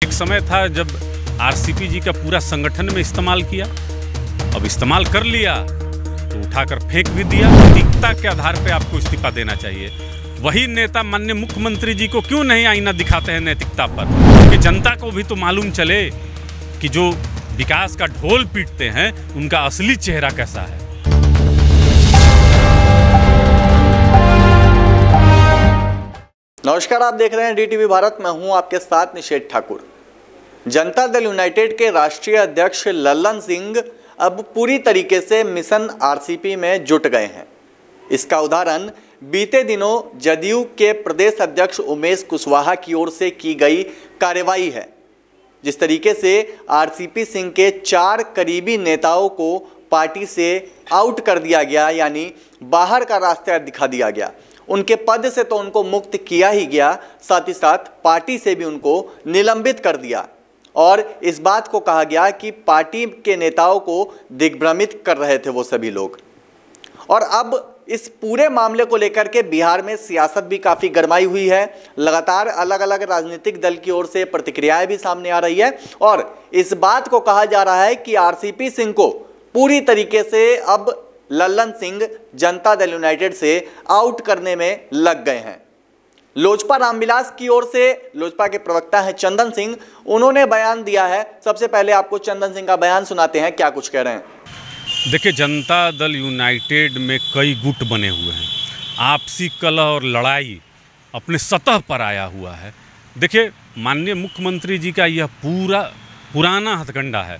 एक समय था जब आरसीपी जी का पूरा संगठन में इस्तेमाल किया, अब इस्तेमाल कर लिया तो उठाकर फेंक भी दिया। नैतिकता के आधार पे आपको इस्तीफा देना चाहिए। वही नेता माननीय मुख्यमंत्री जी को क्यों नहीं आईना दिखाते हैं नैतिकता पर, कि जनता को भी तो मालूम चले कि जो विकास का ढोल पीटते हैं उनका असली चेहरा कैसा है। नमस्कार, आप देख रहे हैं डीटीवी भारत। मैं हूं आपके साथ निषेध ठाकुर। जनता दल यूनाइटेड के राष्ट्रीय अध्यक्ष लल्लन सिंह अब पूरी तरीके से मिशन आरसीपी में जुट गए हैं। इसका उदाहरण बीते दिनों जदयू के प्रदेश अध्यक्ष उमेश कुशवाहा की ओर से की गई कार्रवाई है। जिस तरीके से आरसीपी सिंह के 4 करीबी नेताओं को पार्टी से आउट कर दिया गया, यानी बाहर का रास्ता दिखा दिया गया। उनके पद से तो उनको मुक्त किया ही गया, साथ ही साथ पार्टी से भी उनको निलंबित कर दिया और इस बात को कहा गया कि पार्टी के नेताओं को दिग्भ्रमित कर रहे थे वो सभी लोग। और अब इस पूरे मामले को लेकर के बिहार में सियासत भी काफ़ी गरमाई हुई है। लगातार अलग अलग राजनीतिक दल की ओर से प्रतिक्रियाएं भी सामने आ रही है और इस बात को कहा जा रहा है कि आरसीपी सिंह को पूरी तरीके से अब लल्लन सिंह जनता दल यूनाइटेड से आउट करने में लग गए हैं। लोजपा रामविलास की ओर से लोजपा के प्रवक्ता हैं चंदन सिंह, उन्होंने बयान दिया है। सबसे पहले आपको चंदन सिंह का बयान सुनाते हैं, क्या कुछ कह रहे हैं। देखिए, जनता दल यूनाइटेड में कई गुट बने हुए हैं। आपसी कलह और लड़ाई अपने सतह पर आया हुआ है। देखिए, माननीय मुख्यमंत्री जी का यह पुराना हथकंडा है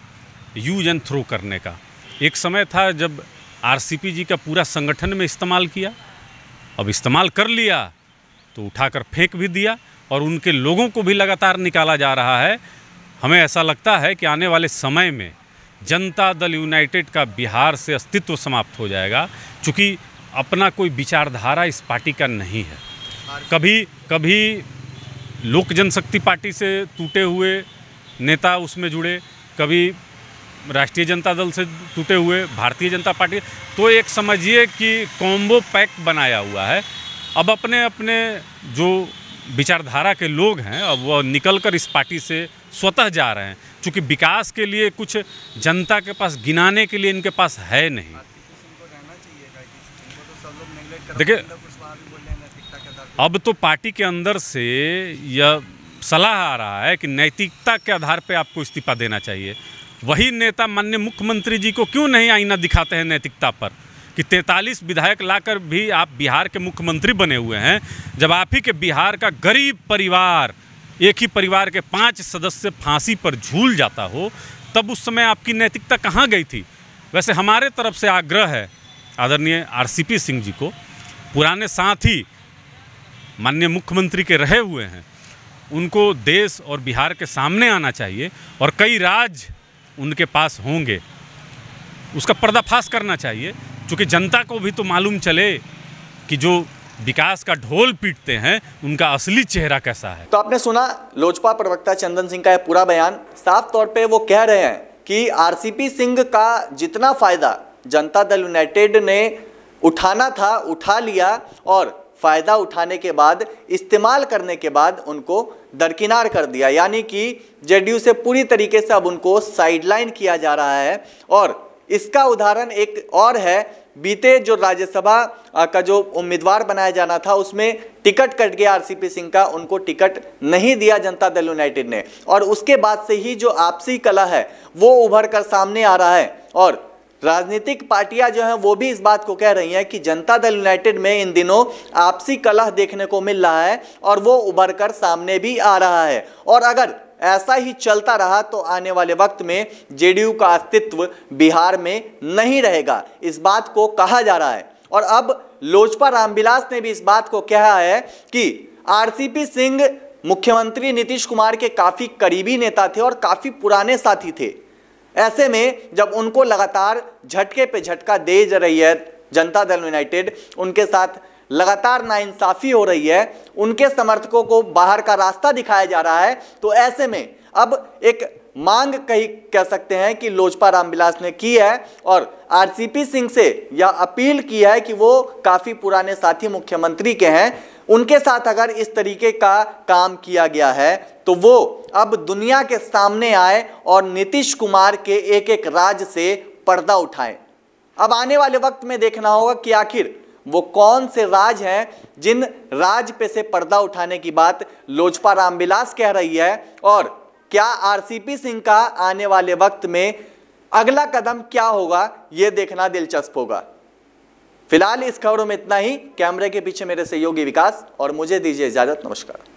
यूज एंड थ्रो करने का। एक समय था जब आरसीपी जी का पूरा संगठन में इस्तेमाल किया, अब इस्तेमाल कर लिया तो उठाकर फेंक भी दिया और उनके लोगों को भी लगातार निकाला जा रहा है। हमें ऐसा लगता है कि आने वाले समय में जनता दल यूनाइटेड का बिहार से अस्तित्व समाप्त हो जाएगा, क्योंकि अपना कोई विचारधारा इस पार्टी का नहीं है। कभी लोक जनशक्ति पार्टी से टूटे हुए नेता उसमें जुड़े, कभी राष्ट्रीय जनता दल से टूटे हुए भारतीय जनता पार्टी, तो एक समझिए कि कॉम्बो पैक बनाया हुआ है। अब अपने अपने जो विचारधारा के लोग हैं अब वो निकलकर इस पार्टी से स्वतः जा रहे हैं, क्योंकि विकास के लिए कुछ जनता के पास गिनाने के लिए इनके पास है नहीं। देखिए, अब तो पार्टी के अंदर से यह सलाह आ रहा है कि नैतिकता के आधार पर आपको इस्तीफा देना चाहिए। वही नेता माननीय मुख्यमंत्री जी को क्यों नहीं आईना दिखाते हैं नैतिकता पर, कि 43 विधायक लाकर भी आप बिहार के मुख्यमंत्री बने हुए हैं। जब आप ही के बिहार का गरीब परिवार, एक ही परिवार के 5 सदस्य फांसी पर झूल जाता हो, तब उस समय आपकी नैतिकता कहाँ गई थी। वैसे हमारे तरफ से आग्रह है आदरणीय आरसीपी सिंह जी को, पुराने साथी माननीय मुख्यमंत्री के रहे हुए हैं, उनको देश और बिहार के सामने आना चाहिए और कई राज उनके पास होंगे, उसका पर्दाफाश करना चाहिए, क्योंकि जनता को भी तो मालूम चले कि जो विकास का ढोल पीटते हैं उनका असली चेहरा कैसा है। तो आपने सुना लोजपा प्रवक्ता चंदन सिंह का यह पूरा बयान। साफ तौर पे वो कह रहे हैं कि आरसीपी सिंह का जितना फायदा जनता दल यूनाइटेड ने उठाना था उठा लिया और फ़ायदा उठाने के बाद, इस्तेमाल करने के बाद उनको दरकिनार कर दिया, यानी कि जेडीयू से पूरी तरीके से अब उनको साइडलाइन किया जा रहा है। और इसका उदाहरण एक और है, बीते जो राज्यसभा का जो उम्मीदवार बनाया जाना था उसमें टिकट कट गया आरसीपी सिंह का, उनको टिकट नहीं दिया जनता दल यूनाइटेड ने। और उसके बाद से ही जो आपसी कलह है वो उभर कर सामने आ रहा है और राजनीतिक पार्टियां जो हैं वो भी इस बात को कह रही हैं कि जनता दल यूनाइटेड में इन दिनों आपसी कलह देखने को मिल रहा है और वो उभर कर सामने भी आ रहा है। और अगर ऐसा ही चलता रहा तो आने वाले वक्त में जेडीयू का अस्तित्व बिहार में नहीं रहेगा, इस बात को कहा जा रहा है। और अब लोजपा रामविलास ने भी इस बात को कहा है कि आरसीपी सिंह मुख्यमंत्री नीतीश कुमार के काफ़ी करीबी नेता थे और काफ़ी पुराने साथी थे। ऐसे में जब उनको लगातार झटके पे झटका दे जा रही है जनता दल यूनाइटेड, उनके साथ लगातार नाइंसाफ़ी हो रही है, उनके समर्थकों को बाहर का रास्ता दिखाया जा रहा है, तो ऐसे में अब एक मांग कह सकते हैं कि लोजपा रामविलास ने की है और आरसीपी सिंह से यह अपील की है कि वो काफ़ी पुराने साथी मुख्यमंत्री के हैं, उनके साथ अगर इस तरीके का काम किया गया है तो वो अब दुनिया के सामने आए और नीतीश कुमार के एक एक राज से पर्दा उठाएं। अब आने वाले वक्त में देखना होगा कि आखिर वो कौन से राज हैं जिन राज पे से पर्दा उठाने की बात लोजपा रामविलास कह रही है, और क्या आरसीपी सिंह का आने वाले वक्त में अगला कदम क्या होगा, यह देखना दिलचस्प होगा। फिलहाल इस खबरों में इतना ही। कैमरे के पीछे मेरे सहयोगी विकास और मुझे दीजिए इजाजत। नमस्कार।